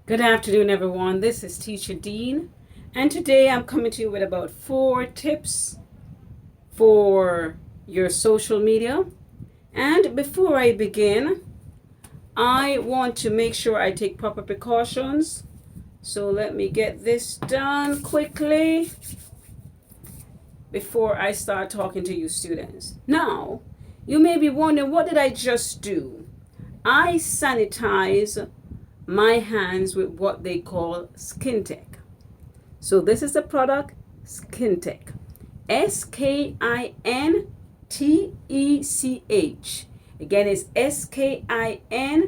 Good afternoon, everyone. This is Teacher Dean, and today I'm coming to you with about 4 tips for your social media. And before I begin, I want to make sure I take proper precautions. So let me get this done quickly before I start talking to you students. Now, you may be wondering, what did I just do? I sanitize my hands with what they call Skin Tech. So this is the product Skin Tech. Skintech. Again, it's Skintech.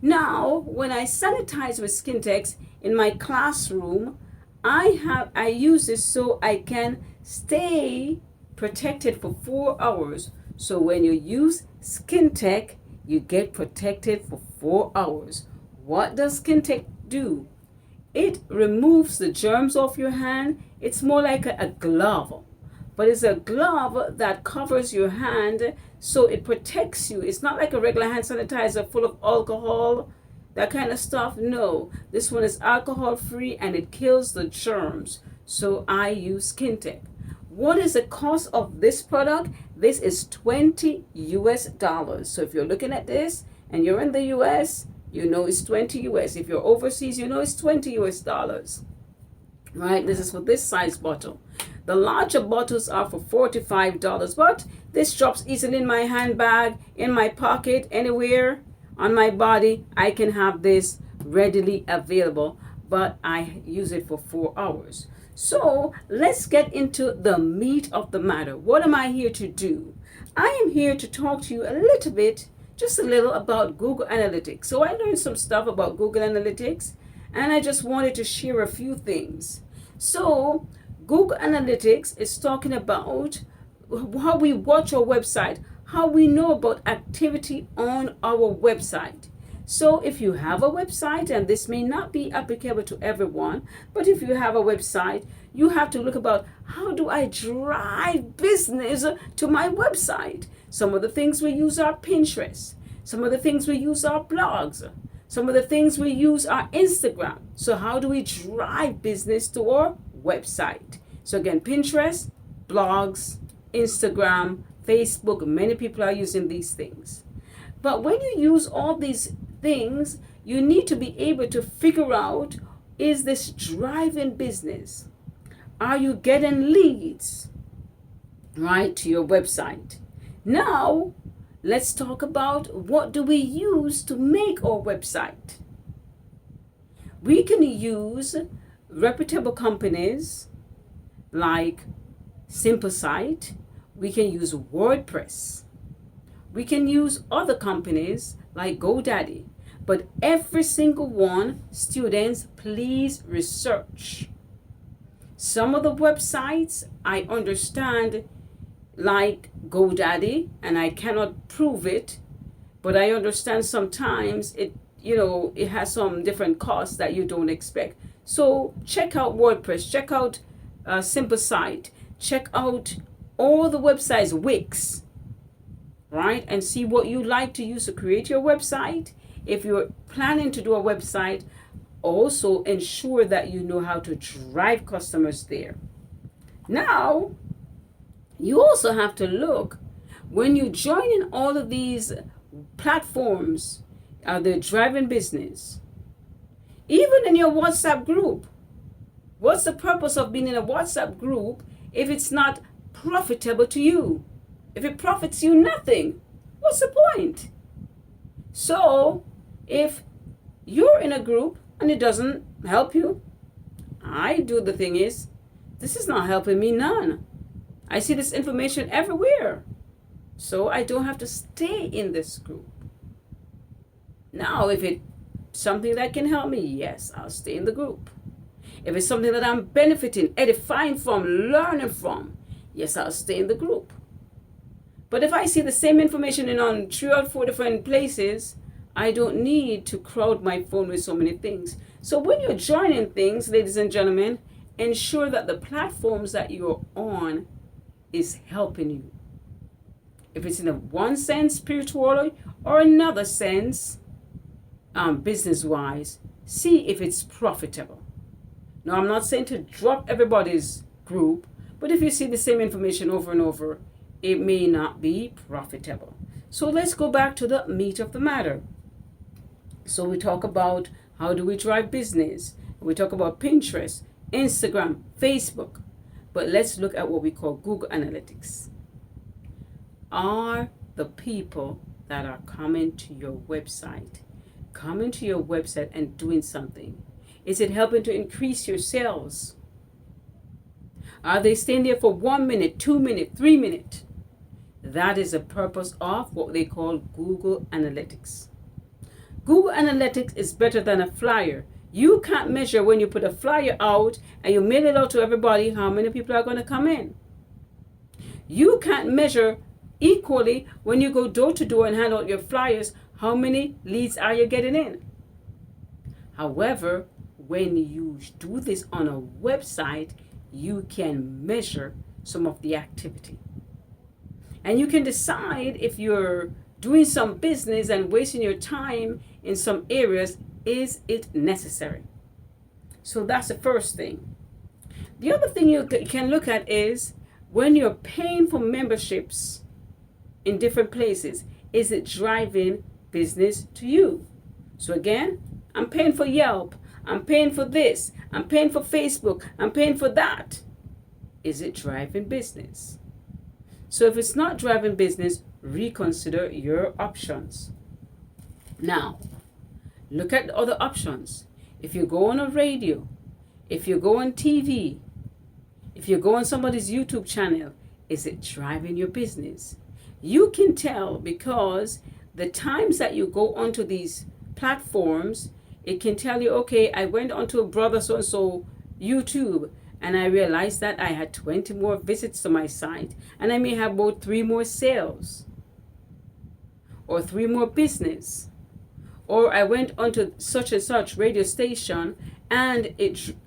Now, when I sanitize with Skin Tech in my classroom, I use this so I can stay protected for 4 hours. So when you use Skin Tech, you get protected for 4 hours. What does Skin Tech do? It removes the germs off your hand. It's more like a glove, but it's a glove that covers your hand, so it protects you. It's not like a regular hand sanitizer full of alcohol, that kind of stuff. No, this one is alcohol free and it kills the germs. So I use Skin Tech. What is the cost of this product? This is $20 US. So if you're looking at this and you're in the US, you know it's 20 US. If you're overseas, you know it's $20 US. Right? This is for this size bottle. The larger bottles are for $45, but this drops easily in my handbag, in my pocket, anywhere on my body. I can have this readily available, but I use it for 4 hours. So let's get into the meat of the matter. What am I here to do? I am here to talk to you a little bit, just a little, about Google Analytics. So I learned some stuff about Google Analytics, and I just wanted to share a few things. So Google Analytics is talking about how we watch our website, how we know about activity on our website. So if you have a website, and this may not be applicable to everyone, but if you have a website, you have to look about, how do I drive business to my website? Some of the things we use are Pinterest. Some of the things we use are blogs. Some of the things we use are Instagram. So how do we drive business to our website? So again, Pinterest, blogs, Instagram, Facebook, many people are using these things. But when you use all these things, you need to be able to figure out, is this driving business? Are you getting leads, right, to your website? Now, let's talk about, what do we use to make our website? We can use reputable companies like Simple Site. We can use WordPress. We can use other companies like GoDaddy. But every single one, students, please research. Some of the websites I understand, like GoDaddy, and I cannot prove it, but I understand sometimes it has some different costs that you don't expect. So check out WordPress, check out Simple Site, check out all the websites, Wix, right? And see what you like to use to create your website. If you're planning to do a website, also ensure that you know how to drive customers there. Now, you also have to look, when you join in all of these platforms, are they driving business? Even in your WhatsApp group, what's the purpose of being in a WhatsApp group if it's not profitable to you? If it profits you nothing, what's the point? So if you're in a group and it doesn't help you, the thing is, this is not helping me none. I see this information everywhere, so I don't have to stay in this group. Now, if it's something that can help me, yes, I'll stay in the group. If it's something that I'm benefiting, edifying from, learning from, yes, I'll stay in the group. But if I see the same information on 3 or 4 different places, I don't need to crowd my phone with so many things. So when you're joining things, ladies and gentlemen, ensure that the platforms that you're on is helping you. If it's in a one sense spiritually or another sense, business wise, see if it's profitable. Now, I'm not saying to drop everybody's group, but if you see the same information over and over, it may not be profitable. So let's go back to the meat of the matter. So we talk about how do we drive business. We talk about Pinterest, Instagram, Facebook. But let's look at what we call Google Analytics. Are the people that are coming to your website and doing something? Is it helping to increase your sales? Are they staying there for 1 minute, 2 minutes, 3 minutes? That is the purpose of what they call Google Analytics. Google Analytics is better than a flyer. You can't measure when you put a flyer out and you mail it out to everybody how many people are going to come in. You can't measure equally when you go door to door and hand out your flyers how many leads are you getting in. However, when you do this on a website, you can measure some of the activity. And you can decide if you're doing some business and wasting your time in some areas, is it necessary? So that's the first thing. The other thing you can look at is when you're paying for memberships in different places, is it driving business to you? So again, I'm paying for Yelp, I'm paying for this, I'm paying for Facebook, I'm paying for that. Is it driving business? So if it's not driving business, reconsider your options. Now, look at the other options. If you go on a radio, if you go on TV, if you go on somebody's YouTube channel, is it driving your business? You can tell because the times that you go onto these platforms, it can tell you, okay, I went onto a brother so-and-so YouTube and I realized that I had 20 more visits to my site and I may have about 3 more sales or 3 more business. Or I went onto such and such radio station and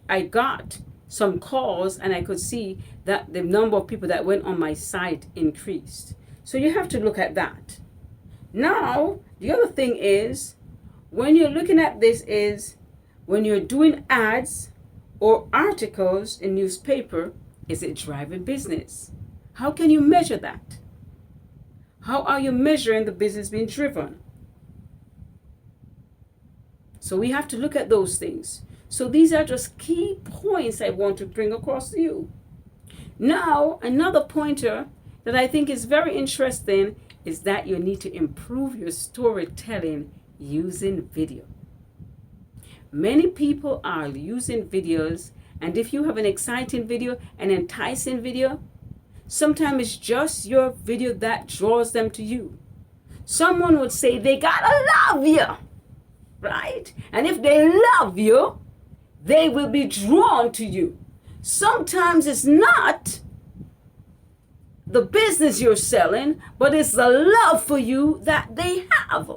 I got some calls and I could see that the number of people that went on my site increased. So you have to look at that. Now, the other thing is, when you're looking at this is, when you're doing ads or articles in newspaper, is it driving business? How can you measure that? How are you measuring the business being driven? So we have to look at those things. So these are just key points I want to bring across to you. Now, another pointer that I think is very interesting is that you need to improve your storytelling using video. Many people are using videos, and if you have an exciting video, an enticing video, sometimes it's just your video that draws them to you. Someone would say they gotta love you, right? And if they love you, they will be drawn to you. Sometimes it's not the business you're selling, but it's the love for you that they have.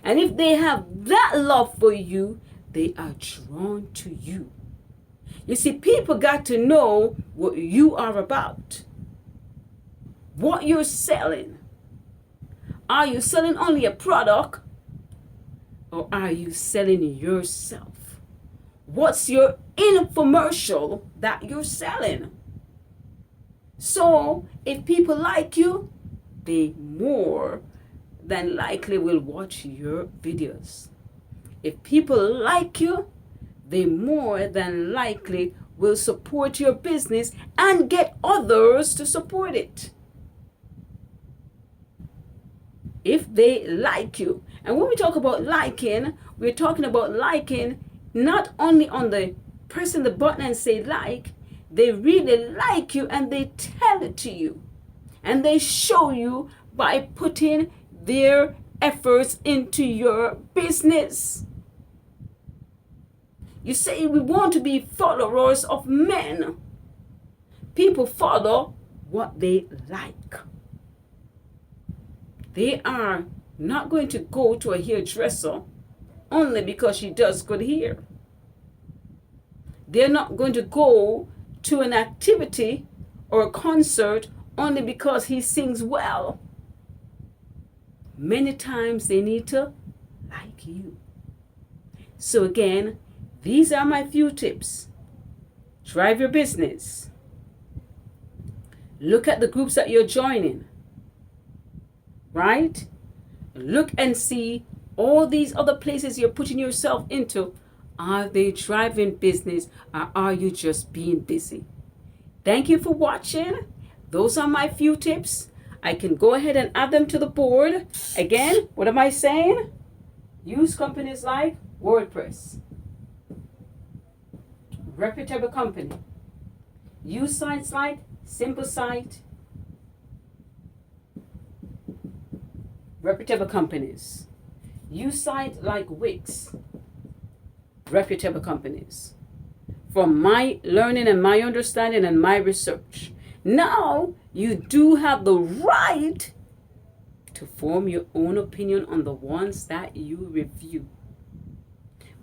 And if they have that love for you, they are drawn to you. You see, people got to know what you are about, what you're selling. Are you selling only a product, or are you selling yourself? What's your infomercial that you're selling? So if people like you, they more than likely will watch your videos. If people like you, they more than likely will support your business and get others to support it. If they like you. And when we talk about liking, we're talking about liking not only on the pressing the button and say like, they really like you and they tell it to you. And they show you by putting their efforts into your business. You say we want to be followers of men. People follow what they like. They are not going to go to a hairdresser only because she does good hair. They're not going to go to an activity or a concert only because he sings well. Many times they need to like you. So again, these are my few tips. Drive your business. Look at the groups that you're joining, right? Look and see all these other places you're putting yourself into. Are they driving business, or are you just being busy? Thank you for watching. Those are my few tips. I can go ahead and add them to the board. Again, what am I saying? Use companies like WordPress, reputable company. Use sites like Simple Site, reputable companies. Use sites like Wix, reputable companies. From my learning and my understanding and my research, now you do have the right to form your own opinion on the ones that you review.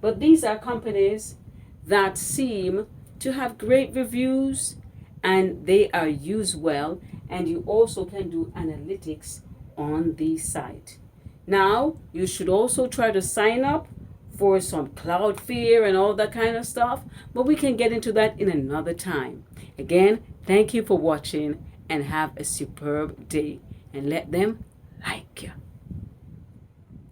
But these are companies that seem to have great reviews, and they are used well, and you also can do analytics on the site. Now, you should also try to sign up for some Cloudflare and all that kind of stuff, but we can get into that in another time. Again, thank you for watching, and have a superb day, and let them like you.